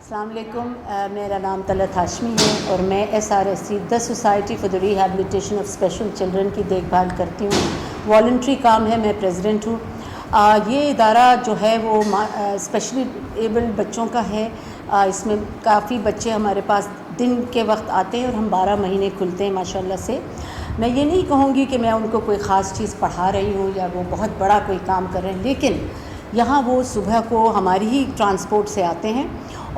السلام علیکم، میرا نام طلعت ہاشمی ہے اور میں SRSC the society for the rehabilitation of special children کی دیکھ بھال کرتی ہوں۔ والنٹری کام ہے، میں پریزیڈنٹ ہوں۔ یہ ادارہ جو ہے وہ اسپیشلی ایبلڈ بچوں کا ہے۔ اس میں کافی بچے ہمارے پاس دن کے وقت آتے ہیں اور ہم 12 مہینے کھلتے ہیں ماشاءاللہ سے۔ میں یہ نہیں کہوں گی کہ میں ان کو کوئی خاص چیز پڑھا رہی ہوں یا وہ بہت بڑا کوئی کام کر رہے ہیں، لیکن یہاں وہ صبح کو ہماری ہی ٹرانسپورٹ سے آتے ہیں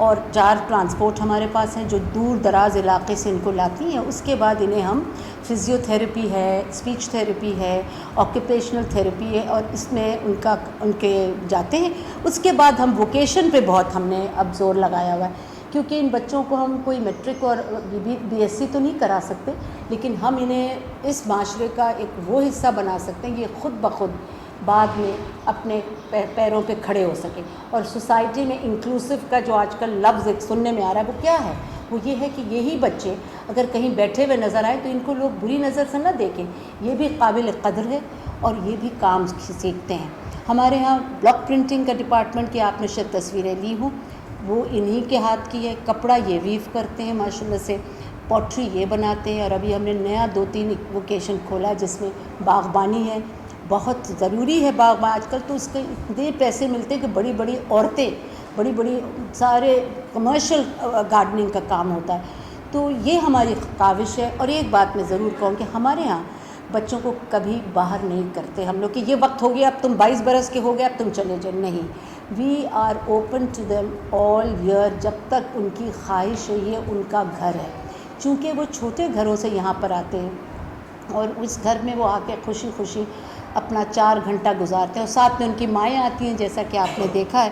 اور 4 ٹرانسپورٹ ہمارے پاس ہیں جو دور دراز علاقے سے ان کو لاتی ہیں۔ اس کے بعد انہیں ہم فزیو تھیراپی ہے، اسپیچ تھیراپی ہے، آکوپیشنل تھیراپی ہے اور اس میں ان کے جاتے ہیں۔ اس کے بعد ہم ووکیشن پہ بہت ہم نے اب زور لگایا ہوا ہے، کیونکہ ان بچوں کو ہم کوئی میٹرک اور BSc تو نہیں کرا سکتے، لیکن ہم انہیں اس معاشرے کا ایک وہ حصہ بنا سکتے ہیں، یہ خود بخود بعد میں اپنے پیروں پہ کھڑے ہو سکیں۔ اور سوسائٹی میں انکلوسیو کا جو آج کل لفظ ایک سننے میں آ رہا ہے وہ کیا ہے؟ وہ یہ ہے کہ یہی بچے اگر کہیں بیٹھے ہوئے نظر آئے تو ان کو لوگ بری نظر سے نہ دیکھیں، یہ بھی قابل قدر ہے اور یہ بھی کام سیکھتے ہیں۔ ہمارے ہاں بلاک پرنٹنگ کا ڈپارٹمنٹ کی آپ نے شاید تصویریں لی ہوں، وہ انہی کے ہاتھ کی ہے۔ کپڑا یہ ویو کرتے ہیں ماشاءاللہ سے، پوٹری یہ بناتے ہیں، اور ابھی ہم نے نیا 2-3 ووکیشن کھولا جس میں باغبانی ہے۔ بہت ضروری ہے باغبانی، آج کل تو اس کے اتنے پیسے ملتے ہیں کہ بڑی بڑی عورتیں بڑی سارے کمرشل گارڈننگ کا کام ہوتا ہے۔ تو یہ ہماری کاوش ہے۔ اور ایک بات میں ضرور کہوں کہ ہمارے ہاں بچوں کو کبھی باہر نہیں کرتے ہم لوگ کہ یہ وقت ہو گیا اب تم 22 برس کے ہو گئے اب تم چلے جاؤ، نہیں، we are open to them all year جب تک ان کی خواہش ہے۔ یہ ان کا گھر ہے، چونکہ وہ چھوٹے گھروں سے یہاں پر آتے ہیں اور اس گھر میں وہ آ کے خوشی خوشی اپنا 4 گھنٹہ گزارتے ہیں، اور ساتھ میں ان کی مائیں آتی ہیں جیسا کہ آپ نے دیکھا ہے۔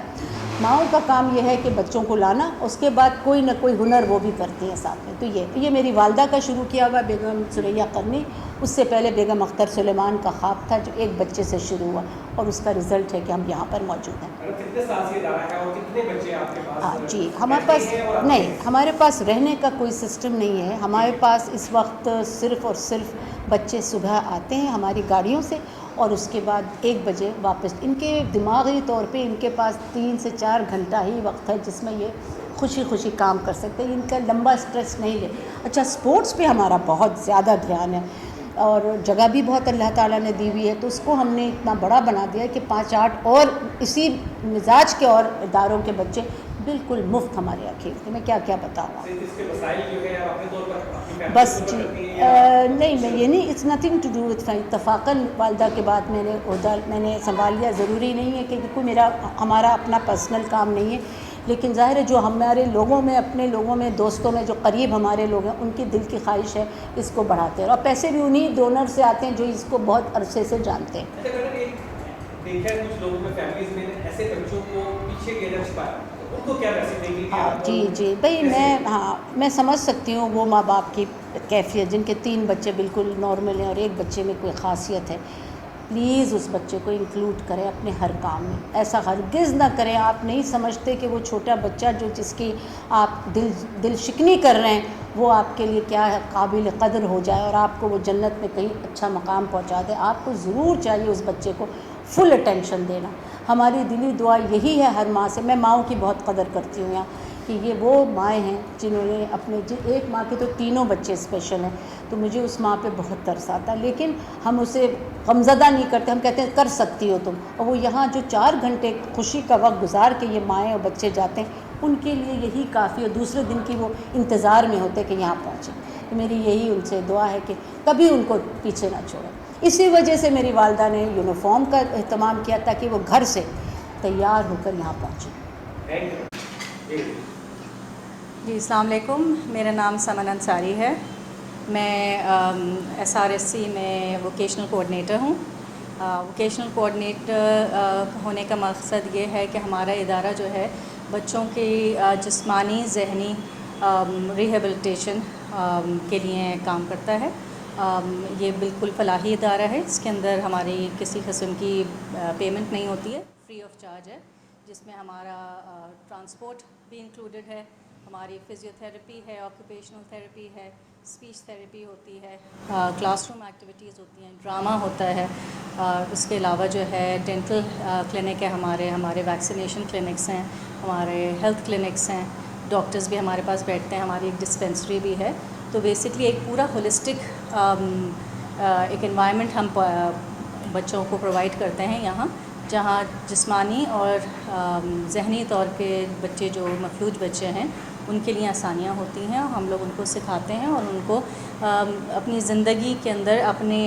ماؤں کا کام یہ ہے کہ بچوں کو لانا، اس کے بعد کوئی نہ کوئی ہنر وہ بھی کرتی ہیں ساتھ میں۔ تو یہ میری والدہ کا شروع کیا ہوا بیگم ثریا قرنی، اس سے پہلے بیگم اختر سلیمان کا خواب تھا جو ایک بچے سے شروع ہوا، اور اس کا رزلٹ ہے کہ ہم یہاں پر موجود ہیں۔ کتنے سال سے ادارہ ہے اور کتنے بچے آپ کے پاس؟ جی، ہمارے پاس نہیں، ہمارے پاس رہنے کا کوئی سسٹم نہیں ہے۔ ہمارے پاس اس وقت صرف اور صرف بچے صبح آتے ہیں ہماری گاڑیوں سے اور اس کے بعد 1 بجے واپس۔ ان کے دماغی طور پہ ان کے پاس 3 سے 4 گھنٹہ ہی وقت ہے جس میں یہ خوشی خوشی کام کر سکتے ہیں، ان کا لمبا سٹریس نہیں لے۔ اچھا، سپورٹس پہ ہمارا بہت زیادہ دھیان ہے اور جگہ بھی بہت اللہ تعالیٰ نے دی ہوئی ہے، تو اس کو ہم نے اتنا بڑا بنا دیا ہے کہ 5-8 اور اسی مزاج کے اور اداروں کے بچے بالکل مفت ہمارے یہاں کھیلتے ہیں۔ میں کیا کیا بتاؤں آپ؟ اس کے وسائل جو ہے اپنے طور پر بس جی، نہیں، میں یہ نہیں، it's nothing to do with, اتفاقاً والدہ کے بعد میں نے سنبھال لیا۔ ضروری نہیں ہے کہ کوئی ہمارا اپنا پرسنل کام نہیں ہے، لیکن ظاہر ہے جو ہمارے لوگوں میں، اپنے لوگوں میں، دوستوں میں جو قریب ہمارے لوگ ہیں ان کی دل کی خواہش ہے اس کو بڑھاتے ہیں، اور پیسے بھی انہی ڈونر سے آتے ہیں جو اس کو بہت عرصے سے جانتے ہیں۔ دیکھا ہے کچھ لوگوں میں فیملیز میں ایسے بچوں کو پیچھے گیرنا چھپایا، ان کو کیا میسج دیں گے؟ جی بھائی، میں سمجھ سکتی ہوں وہ ماں باپ کی کیفیت جن کے 3 بچے بالکل نارمل ہیں اور ایک بچے میں کوئی خاصیت ہے۔ پلیز اس بچے کو انکلوڈ کریں اپنے ہر کام میں، ایسا ہرگز نہ کریں۔ آپ نہیں سمجھتے کہ وہ چھوٹا بچہ جس کی آپ دل شکنی کر رہے ہیں وہ آپ کے لیے کیا ہے، قابل قدر ہو جائے اور آپ کو وہ جنت میں کہیں اچھا مقام پہنچا دے۔ آپ کو ضرور چاہیے اس بچے کو فل اٹینشن دینا۔ ہماری دلی دعا یہی ہے ہر ماں سے، میں ماؤں کی بہت قدر کرتی ہوں یہاں، کہ یہ وہ مائیں ہیں جنہوں نے اپنے ایک ماں کے تو 3 بچے اسپیشل ہیں، تو مجھے اس ماں پہ بہت ترس آتا ہے، لیکن ہم اسے غمزدہ نہیں کرتے، ہم کہتے ہیں کر سکتی ہو تم۔ اور وہ یہاں جو 4 گھنٹے خوشی کا وقت گزار کے یہ مائیں اور بچے جاتے ہیں ان کے لیے یہی کافی، اور دوسرے دن کی وہ انتظار میں ہوتے کہ یہاں پہنچیں۔ تو میری یہی ان سے دعا ہے کہ کبھی ان کو پیچھے نہ چھوڑیں۔ اسی وجہ سے میری والدہ نے یونیفارم کا اہتمام کیا تاکہ وہ گھر سے تیار ہو کر یہاں پہنچیں۔ جی، السلام علیکم، میرا نام سمن انصاری ہے، میں SRSC میں ووکیشنل کوآرڈینیٹر ہوں۔ ووکیشنل کوآرڈینیٹر ہونے کا مقصد یہ ہے کہ ہمارا ادارہ جو ہے بچوں کی جسمانی ذہنی ریہیبلیٹیشن کے لیے کام کرتا ہے۔ یہ بالکل فلاحی ادارہ ہے، اس کے اندر ہماری کسی قسم کی پیمنٹ نہیں ہوتی ہے، فری آف چارج ہے، جس میں ہمارا ٹرانسپورٹ بھی انکلوڈڈ ہے، ہماری فزیو تھیراپی ہے، آکوپیشنل تھیراپی ہے، اسپیچ تھیراپی ہوتی ہے، کلاس روم ایکٹیویٹیز ہوتی ہیں، ڈرامہ ہوتا ہے، اس کے علاوہ جو ہے ڈینٹل کلینک ہے، ہمارے ویکسینیشن کلینکس ہیں، ہمارے ہیلتھ کلینکس ہیں، ڈاکٹرز بھی ہمارے پاس بیٹھتے ہیں, ہماری ایک ڈسپینسری بھی ہے. تو بیسکلی ایک پورا ہولسٹک ایک انوائرمنٹ ہم بچوں کو پرووائڈ کرتے ہیں یہاں, جہاں جسمانی اور ذہنی طور پہ بچے جو مفلوج بچے ہیں ان کے لیے آسانیاں ہوتی ہیں. ہم لوگ ان کو سکھاتے ہیں اور ان کو اپنی زندگی کے اندر اپنے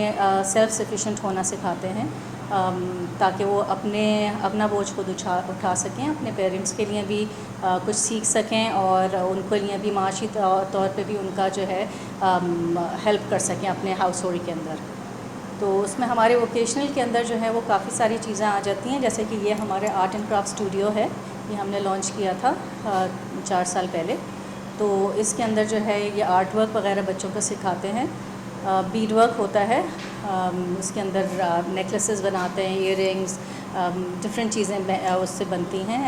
سیلف سفیشینٹ ہونا سکھاتے ہیں, تاکہ وہ اپنا بوجھ خود اٹھا سکیں, اپنے پیرنٹس کے لیے بھی کچھ سیکھ سکیں اور ان کے لیے بھی معاشی طور پہ بھی ان کا جو ہے ہیلپ کر سکیں اپنے ہاؤس ہولڈ کے اندر. تو اس میں ہمارے ووکیشنل کے اندر جو ہے وہ کافی ساری چیزیں آ جاتی ہیں, جیسے کہ یہ ہمارے آرٹ اینڈ کرافٹ اسٹوڈیو ہے, یہ ہم نے لانچ کیا تھا 4 سال پہلے. تو اس کے اندر جو ہے یہ آرٹ ورک وغیرہ بچوں کو سکھاتے ہیں. بیڈ ورک ہوتا ہے, اس کے اندر نیکلیسز بناتے ہیں, ایئر رنگس, ڈفرینٹ چیزیں اس سے بنتی ہیں,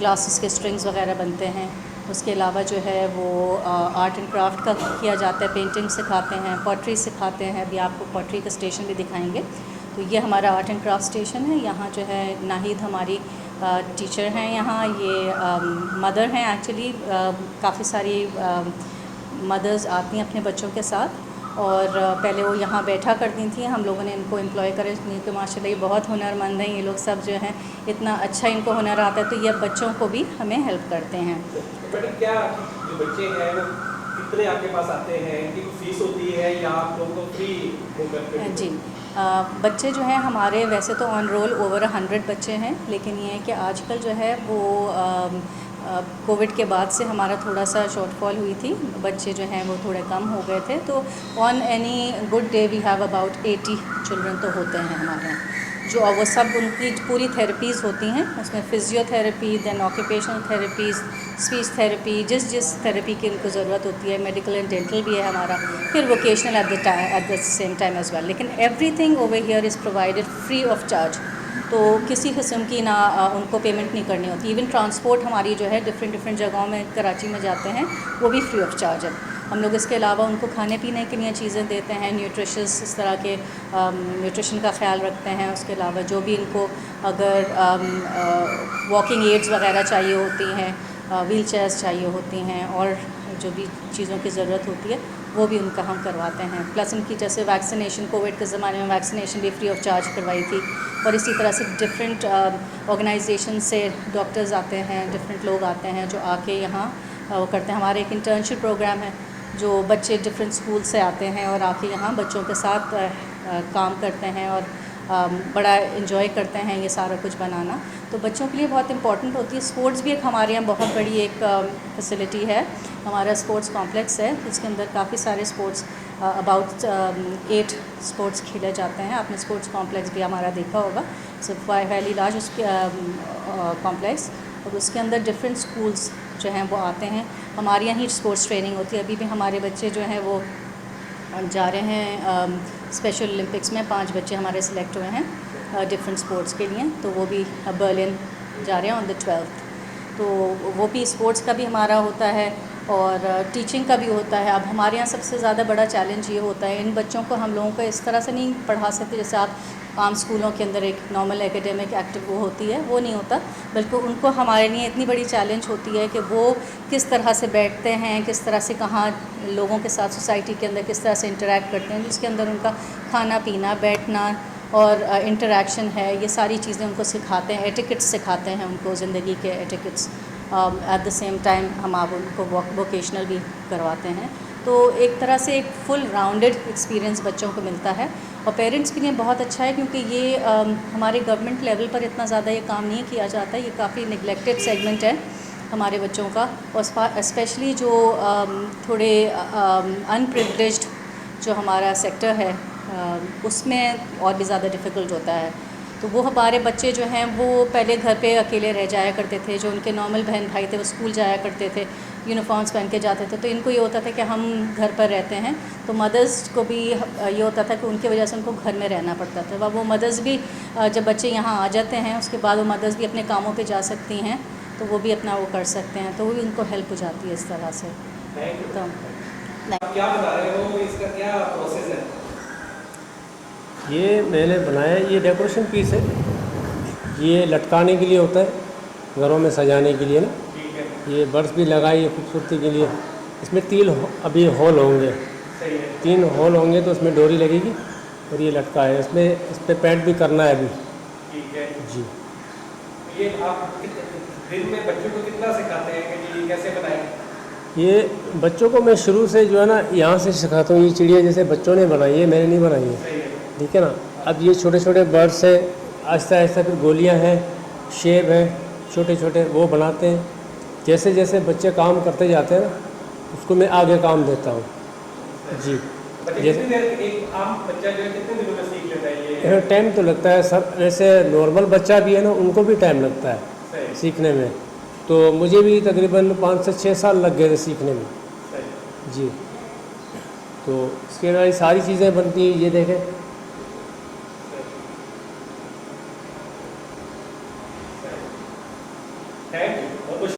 گلاسز کے اسٹرنگز وغیرہ بنتے ہیں. اس کے علاوہ جو ہے وہ آرٹ اینڈ کرافٹ کا کیا جاتا ہے, پینٹنگ سکھاتے ہیں, پوٹری سکھاتے ہیں. ابھی آپ کو پوٹری کا اسٹیشن بھی دکھائیں گے. تو یہ ہمارا آرٹ اینڈ کرافٹ اسٹیشن ہے. یہاں جو ہے ناہید ہماری ٹیچر ہیں یہاں, یہ مدر ہیں ایکچولی. کافی ساری مدرز آتی ہیں اپنے بچوں کے ساتھ, اور پہلے وہ یہاں بیٹھا کرتی تھیں. ہم لوگوں نے ان کو امپلائی کرے کہ ماشاء اللہ یہ بہت ہنرمند ہیں, یہ لوگ سب جو ہیں اتنا اچھا ان کو ہنر آتا ہے, تو یہ بچوں کو بھی ہمیں ہیلپ کرتے ہیں. میڈم کیا جو بچے ہیں وہ کتنے آپ کے پاس آتے ہیں, ان کی کوئی فیس ہوتی ہے یا آپ لوگوں کو فری ہو کرتے ہیں؟ جی, بچے جو ہیں ہمارے ویسے تو آن رول اوور 100 بچے ہیں, لیکن یہ ہے کہ آج کل جو ہے وہ کووڈ کے بعد سے ہمارا تھوڑا سا شارٹ فال ہوئی تھی, بچے جو ہیں وہ تھوڑے کم ہو گئے تھے. تو on any good day we have about 80 children تو ہوتے ہیں ہمارے یہاں, جو وہ سب ان کی پوری تھیراپیز ہوتی ہیں. اس میں فزیو تھیراپی, دین آکوپیشنل تھیراپیز, اسپیچ تھیراپی, جس تھیراپی کی ان کو ضرورت ہوتی ہے. میڈیکل اینڈ ڈینٹل بھی ہے ہمارا, پھر vocational at the same time as well. لیکن everything over here is provided free of charge, تو کسی قسم کی نہ ان کو پیمنٹ نہیں کرنی ہوتی. ایون ٹرانسپورٹ ہماری جو ہے ڈفرینٹ جگہوں میں کراچی میں جاتے ہیں وہ بھی فری آف چارج ہے. ہم لوگ اس کے علاوہ ان کو کھانے پینے کے لیے چیزیں دیتے ہیں, نیوٹریشس اس طرح کے نیوٹریشن کا خیال رکھتے ہیں. اس کے علاوہ جو بھی ان کو اگر واکنگ ایڈز وغیرہ چاہیے ہوتی ہیں, ویل چیئرس چاہیے ہوتی ہیں, اور جو بھی چیزوں کی ضرورت ہوتی ہے وہ بھی ان کا ہم کرواتے ہیں. پلس ان کی جیسے ویکسینیشن, کووڈ کے زمانے میں ویکسینیشن بھی فری آف چارج کروائی تھی. اور اسی طرح سے ڈفرینٹ آرگنائزیشن سے ڈاکٹرز آتے ہیں, ڈفرینٹ لوگ آتے ہیں جو آ کے یہاں وہ کرتے ہیں. ہمارے ایک انٹرنشپ پروگرام ہے جو بچے ڈفرینٹ اسکول سے آتے ہیں اور آ کے یہاں بچوں کے ساتھ کام کرتے ہیں اور بڑا انجوائے کرتے ہیں یہ سارا کچھ بنانا. تو بچوں کے لیے بہت امپورٹنٹ ہوتی ہے. اسپورٹس بھی ایک ہمارے یہاں بہت بڑی ایک فیسلٹی ہے. ہمارا اسپورٹس کمپلیکس ہے, اس کے اندر کافی سارے اسپورٹس اباؤٹ 8 اسپورٹس کھیلے جاتے ہیں. آپ نے اسپورٹس کمپلیکس بھی ہمارا دیکھا ہوگا, ویلی لارج اس کے کمپلیکس, اور اس کے اندر ڈفرینٹ اسکولس جو ہیں وہ آتے ہیں. ہمارے یہاں ہی اسپورٹس ٹریننگ ہوتی ہے. ابھی بھی ہمارے بچے جو ہیں وہ جا رہے ہیں اسپیشل اولمپکس میں. 5 بچے ہمارے سلیکٹ ہوئے ہیں ڈفرینٹ اسپورٹس کے لیے, تو وہ بھی برلن جا رہے ہیں آن دا 12th. تو وہ بھی اسپورٹس کا بھی ہمارا ہوتا ہے اور ٹیچنگ کا بھی ہوتا ہے. اب ہمارے یہاں سب سے زیادہ بڑا چیلنج یہ ہوتا ہے, ان بچوں کو ہم لوگوں کو اس طرح سے نہیں پڑھا سکتے جیسے آپ عام اسکولوں کے اندر ایک نارمل ایکیڈیمک ایکٹیو وہ ہوتی ہے, وہ نہیں ہوتا. بلکہ ان کو ہمارے لیے اتنی بڑی چیلنج ہوتی ہے کہ وہ کس طرح سے بیٹھتے ہیں, کس طرح سے کہاں لوگوں کے ساتھ سوسائٹی کے اندر کس طرح سے انٹریکٹ کرتے ہیں, جس کے اندر ان کا کھانا پینا, بیٹھنا اور انٹریکشن ہے, یہ ساری چیزیں ان کو سکھاتے ہیں. ایٹیکٹس سکھاتے ہیں ان کو, زندگی کے ایٹیکٹس. ایٹ دا سیم ٹائم ہم آپ ان کو ووکیشنل بھی کرواتے ہیں. تو ایک طرح سے ایک فل راؤنڈڈ ایکسپیرئنس بچوں کو ملتا ہے. اور پیرنٹس کے لیے بہت اچھا ہے کیونکہ یہ ہمارے گورنمنٹ لیول پر اتنا زیادہ یہ کام نہیں کیا جاتا. یہ کافی نگلیکٹڈ سیگمنٹ ہے ہمارے بچوں کا, اور اسپیشلی جو تھوڑے ان پریویلیجڈ جو ہمارا سیکٹر ہے اس میں اور بھی زیادہ ڈیفیکلٹ ہوتا ہے. تو وہ ہمارے بچے جو ہیں وہ پہلے گھر پہ اکیلے رہ جایا کرتے تھے. جو ان کے نارمل بہن بھائی تھے وہ اسکول جایا کرتے تھے, یونیفارمس پہن کے جاتے تھے. تو ان کو یہ ہوتا تھا کہ ہم گھر پر رہتے ہیں, تو مدرس کو بھی یہ ہوتا تھا کہ ان کی وجہ سے ان کو گھر میں رہنا پڑتا تھا. وہ مدرس بھی جب بچے یہاں آ جاتے ہیں اس کے بعد وہ مدرس بھی اپنے کاموں پہ جا سکتی ہیں, تو وہ بھی اپنا وہ کر سکتے ہیں, تو وہ بھی ان کو ہیلپ ہو جاتی ہے اس طرح سے. تو کیا بتا رہے ہو, اس کا کیا پروسیس ہے؟ یہ میں نے بنایا, یہ ڈیکوریشن پیس ہے, یہ لٹکانے کے لیے ہوتا ہے, گھروں میں سجانے کے لیے نا. یہ برڈس بھی لگائی ہے خوبصورتی کے لیے. اس میں 3 ابھی ہول ہوں گے, صحیح ہے. 3 ہول ہوں گے تو اس میں ڈوری لگے گی اور یہ لٹکا ہے. اس پہ پینٹ بھی کرنا ہے ابھی. ٹھیک ہے. جی. یہ آپ دن میں بچوں کو کتنا سکھاتے ہیں کہ یہ کیسے بنائیں؟ یہ بچوں کو میں شروع سے جو ہے نا یہاں سے سکھاتا ہوں. یہ چڑیا جیسے بچوں نے بنائی ہے, میں نے نہیں بنائی ہے. صحیح ہے. ٹھیک ہے نا. اب یہ چھوٹے چھوٹے برڈس ہیں, آہستہ آہستہ پھر گولیاں ہیں, شیپ ہیں چھوٹے چھوٹے, وہ بناتے ہیں. جیسے جیسے بچے کام کرتے جاتے ہیں نا اس کو میں آگے کام دیتا ہوں. جی. بچے جیسے کتنی دیر ایک عام بچہ جو ہے کتنے دنوں میں سیکھ لیتا ہے یہ؟ ٹائم تو لگتا ہے سب, جیسے نارمل بچہ بھی ہے نا ان کو بھی ٹائم لگتا ہے صحیح. سیکھنے میں. تو مجھے بھی تقریباً 5 سے 6 سال لگ گئے تھے سیکھنے میں. صحیح. جی. تو اس کے علاوہ ساری چیزیں بنتی ہیں. یہ دیکھیں تھینک یو. بہت